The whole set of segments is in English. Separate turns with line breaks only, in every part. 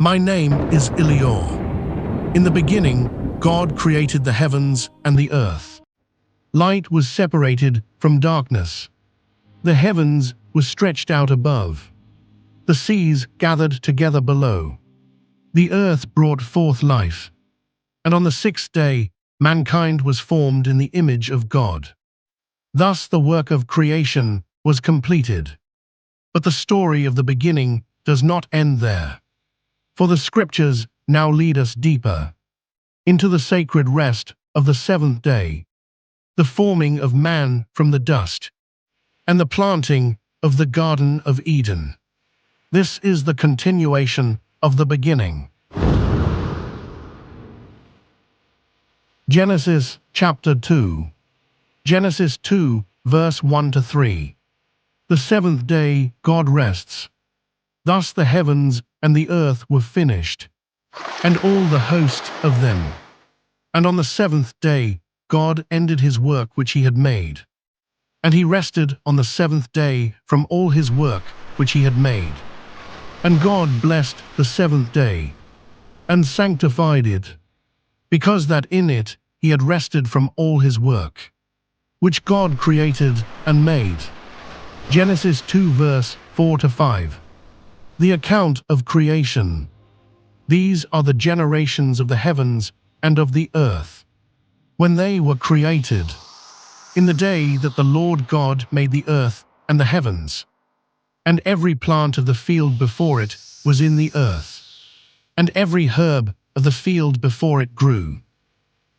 My name is Ilior. In the beginning, God created the heavens and the earth. Light was separated from darkness. The heavens were stretched out above. The seas gathered together below. The earth brought forth life. And on the sixth day, mankind was formed in the image of God. Thus the work of creation was completed. But the story of the beginning does not end there. For the scriptures now lead us deeper into the sacred rest of the seventh day, the forming of man from the dust, and the planting of the Garden of Eden. This is the continuation of the beginning. Genesis chapter 2. Genesis 2, verse 1 to 3. The seventh day God rests. Thus the heavens and the earth were finished, and all the host of them. And on the seventh day God ended his work which he had made. And he rested on the seventh day from all his work which he had made. And God blessed the seventh day, and sanctified it, because that in it he had rested from all his work, which God created and made. Genesis 2 verse 4 to 5. The account of creation. These are the generations of the heavens and of the earth, when they were created, in the day that the Lord God made the earth and the heavens. And every plant of the field before it was in the earth, and every herb of the field before it grew.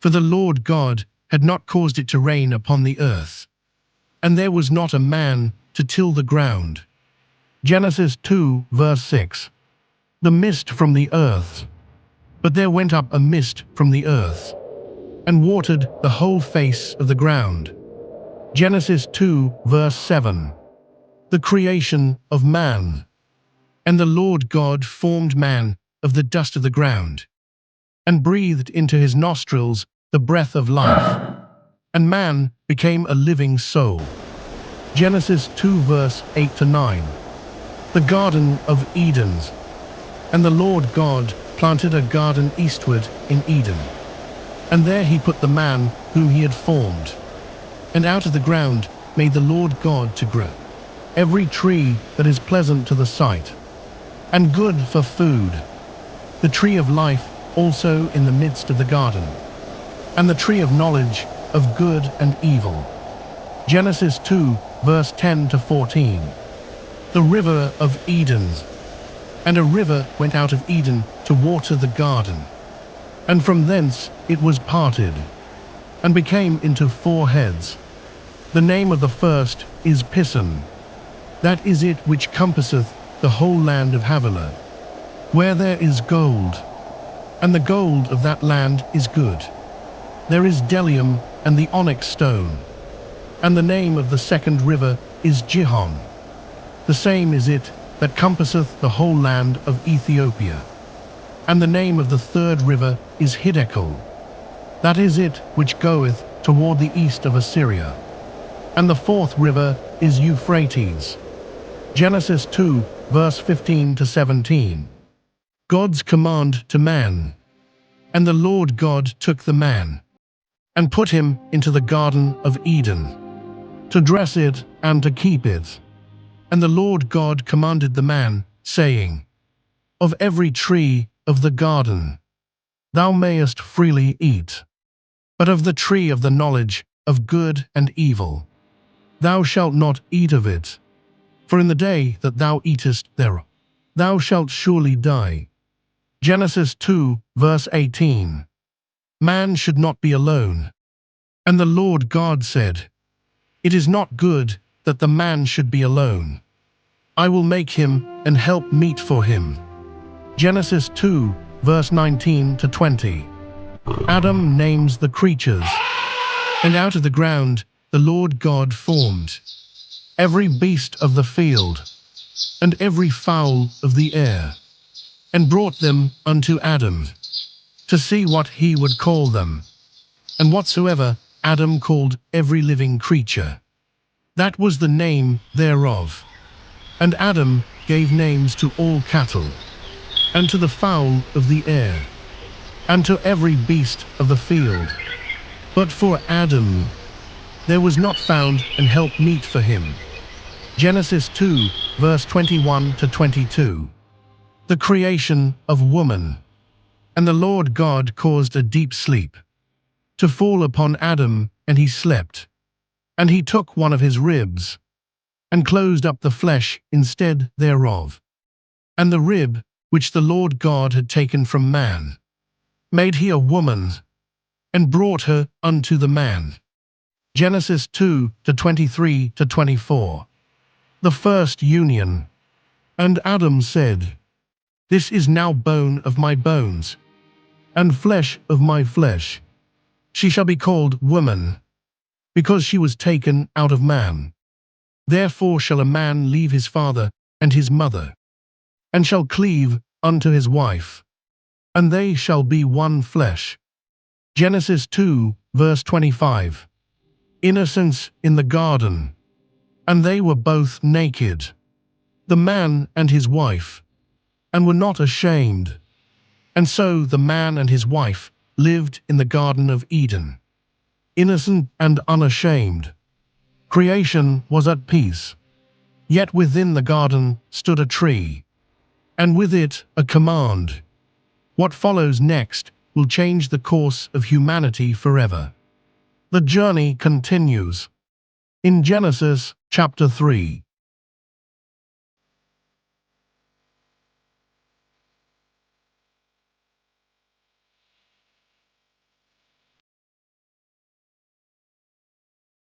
For the Lord God had not caused it to rain upon the earth, and there was not a man to till the ground. Genesis 2 verse 6. The mist from the earth. But there went up a mist from the earth, and watered the whole face of the ground. Genesis 2 verse 7. The creation of man. And the Lord God formed man of the dust of the ground, and breathed into his nostrils the breath of life, and man became a living soul. Genesis 2 verse 8 to 9. The Garden of Eden. And the Lord God planted a garden eastward in Eden, and there he put the man whom he had formed. And out of the ground made the Lord God to grow every tree that is pleasant to the sight, and good for food, the tree of life also in the midst of the garden, and the tree of knowledge of good and evil. Genesis 2 verse 10 to 14. The river of Eden. And a river went out of Eden to water the garden, and from thence it was parted, and became into four heads. The name of the first is Pison. That is it which compasseth the whole land of Havilah, where there is gold, and the gold of that land is good. There is bdellium and the onyx stone. And the name of the second river is Gihon. The same is it that compasseth the whole land of Ethiopia. And the name of the third river is Hiddekel. That is it which goeth toward the east of Assyria. And the fourth river is Euphrates. Genesis 2 verse 15 to 17. God's command to man. And the Lord God took the man, and put him into the Garden of Eden, to dress it and to keep it. And the Lord God commanded the man, saying, Of every tree of the garden thou mayest freely eat, but of the tree of the knowledge of good and evil thou shalt not eat of it, for in the day that thou eatest thereof thou shalt surely die. Genesis 2 verse 18. Man should not be alone. And the Lord God said, It is not good that the man should be alone. I will make him an help meet for him. Genesis 2 verse 19 to 20. Adam names the creatures. And out of the ground the Lord God formed every beast of the field, and every fowl of the air, and brought them unto Adam, to see what he would call them. And whatsoever Adam called every living creature, that was the name thereof. And Adam gave names to all cattle, and to the fowl of the air, and to every beast of the field. But for Adam there was not found an helpmeet for him. Genesis 2, verse 21 to 22. The creation of woman. And the Lord God caused a deep sleep to fall upon Adam, and he slept. And he took one of his ribs, and closed up the flesh instead thereof. And the rib which the Lord God had taken from man made he a woman, and brought her unto the man. Genesis 2 to 23 to 24. The first union. And Adam said, This is now bone of my bones, and flesh of my flesh. She shall be called woman, because she was taken out of man. Therefore shall a man leave his father and his mother, and shall cleave unto his wife, and they shall be one flesh. Genesis 2, verse 25. Innocence in the garden. And they were both naked, the man and his wife, and were not ashamed. And so the man and his wife lived in the Garden of Eden, innocent and unashamed. Creation was at peace. Yet within the garden stood a tree, and with it a command. What follows next will change the course of humanity forever. The journey continues. In Genesis chapter 3,